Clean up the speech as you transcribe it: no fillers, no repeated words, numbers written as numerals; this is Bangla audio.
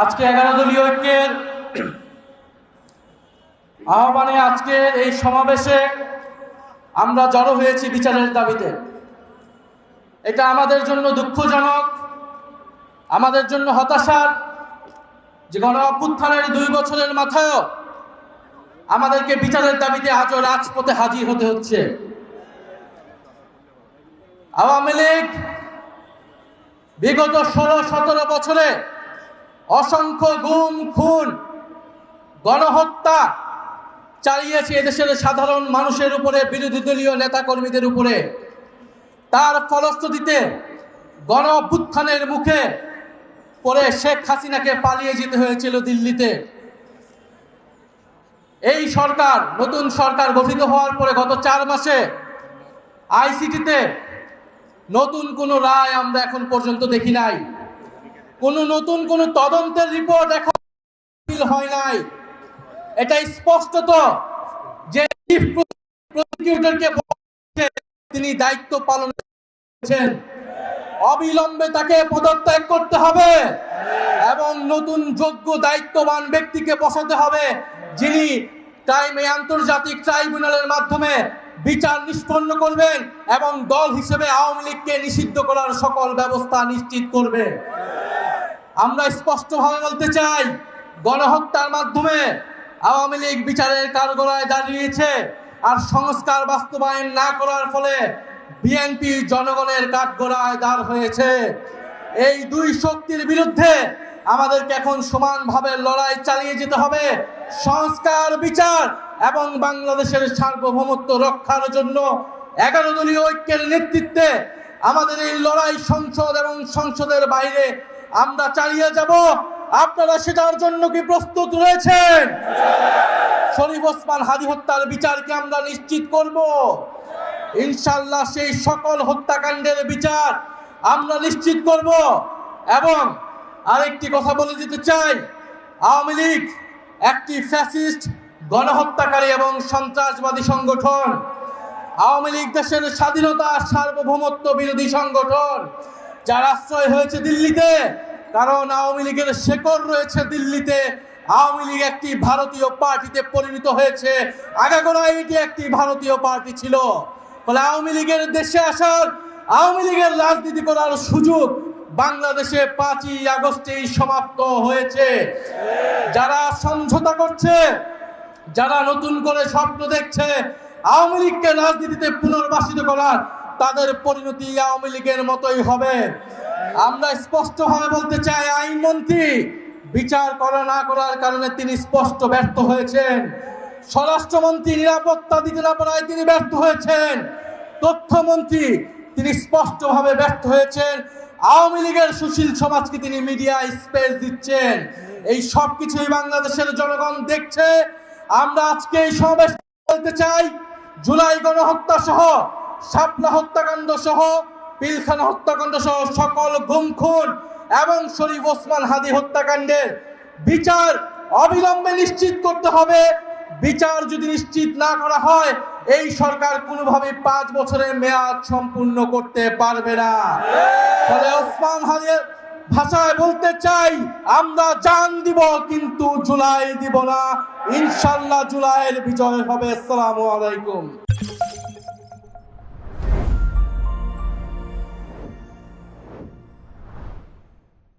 আজকে 11 দলীয় ঐক্যের আহ্বানে আজকের এই সমাবেশে আমরা জড়ো হয়েছি বিচারের দাবিতে। এটা আমাদের জন্য দুঃখজনক, আমাদের জন্য হতাশার যে গণ অভ্যুত্থানের 2 বছরের মাথায়ও আমাদেরকে বিচারের দাবিতে আজও রাজপথে হাজির হতে হচ্ছে। আওয়ামী লীগ বিগত 16-17 বছরে অসংখ্য গুম খুন গণহত্যা চালিয়েছে এদেশের সাধারণ মানুষের উপরে, বিরোধী দলীয় নেতাকর্মীদের উপরে। তার ফলশ্রুতিতে গণ অভ্যুত্থানের মুখে পড়ে শেখ হাসিনাকে পালিয়ে যেতে হয়েছিল দিল্লিতে। এই সরকার, নতুন সরকার গঠিত হওয়ার পরে গত 4 মাসে আইসিটিতে নতুন কোনো রায় আমরা এখন পর্যন্ত দেখি নাই। নতুন কোনো তদন্তের রিপোর্ট এখন হয় নাই। এটা স্পষ্টত যে চিফ প্রসিকিউটরকে তিনি দায়িত্ব পালন করছেন, অবিলম্বে তাকে পদত্যাগ করতে হবে এবং নতুন যোগ্য দায়িত্ববান ব্যক্তিকে বসাতে হবে, যিনি আন্তর্জাতিক ট্রাইব্যুনালের মাধ্যমে বিচার নিষ্পন্ন করবেন এবং দল হিসেবে আওয়ামী লীগকে নিষিদ্ধ করার সকল ব্যবস্থা নিশ্চিত করবে। আমরা স্পষ্টভাবে বলতে চাই, গণহত্যার মাধ্যমে আওয়ামী লীগ বিচারের কাঠগড়ায় দাঁড়িয়েছে, আর সংস্কার বাস্তবায়ন না করার ফলে বিএনপি জনগণের কাঠগড়ায় দাঁড় হয়েছে। এই 2 শক্তির বিরুদ্ধে আমাদেরকে এখন সমানভাবে লড়াই চালিয়ে যেতে হবে। সংস্কার, বিচার এবং বাংলাদেশের সার্বভৌমত্ব রক্ষার জন্য 11 দলীয় ঐক্যের নেতৃত্বে আমাদের এই লড়াই সংসদ এবং সংসদের বাইরে আমরা চালিয়ে যাব। আপনারা সেটার জন্য কি প্রস্তুত রয়েছেন? শরীফ ওসমান হাদী হত্যার বিচারকে আমরা নিশ্চিত করব ইনশাআল্লাহ। সেই সকল হত্যাকাণ্ডের বিচার আমরা নিশ্চিত করব। এবং আরেকটি কথা বলে দিতে চাই, আওয়ামী লীগ একটি ফ্যাসিস্ট, গণহত্যাকারী এবং সন্ত্রাসবাদী সংগঠন। আওয়ামী লীগ দেশের স্বাধীনতা, সার্বভৌমত্ব বিরোধী সংগঠন, যার আশ্রয় হয়েছে দিল্লিতে, কারণ আওয়ামী লীগের শেকড় রয়েছে দিল্লিতে। আওয়ামী লীগ একটি ভারতীয় পার্টিতে পরিণত হয়েছে, আগাগোড়ায় এটি একটি ভারতীয় পার্টি ছিল। ফলে আওয়ামী লীগের দেশে আসার, আওয়ামী লীগের রাজনীতি করার সুযোগ বাংলাদেশে 5ই আগস্টেই সমাপ্ত হয়েছে। যারা সমঝোতা করছে, যারা নতুন করে স্বপ্ন দেখছে আওয়ামী লীগকে রাজনীতিতে পুনর্বাসিত করার, তাদের পরিণতি আওয়ামী লীগের মতোই হবে। আমরা স্পষ্টভাবে বলতে চাই, আইনমন্ত্রী বিচার করা না করার কারণে তিনি স্পষ্ট ব্যর্থ হয়েছেন। স্বরাষ্ট্রমন্ত্রী নিরাপত্তা দিতে না পারায় তিনি ব্যর্থ হয়েছেন। তথ্যমন্ত্রী তিনি স্পষ্টভাবে ব্যর্থ হয়েছেন। আওয়ামী লীগের সুশীল সমাজকে তিনি মিডিয়ায় স্পেস দিচ্ছেন। এই সব কিছুই বাংলাদেশের জনগণ দেখছে। আমরা আজকে এই সমাবেশ বলতে চাই, জুলাই গণহত্যা সহ, শাপলা হত্যাকাণ্ড সহ, পিলখানা হত্যাকাণ্ড সহ সকল গুম খুন এবং শরীফ ওসমান হাদী হত্যাকাণ্ডের বিচার অবিলম্বে নিশ্চিত করতে হবে। বিচার যদি নিশ্চিত না করা হয়, এই সরকার কোনোভাবে 5 বছরের মেয়াদ সম্পূর্ণ করতে পারবে না। ফলে ওসমান হাদীর ভাষায় বলতে চাই, আমরা জান দিব কিন্তু জুলাই দিব না। ইনশাআল্লাহ জুলাইয়ের বিজয় হবে। আসসালামু আলাইকুম।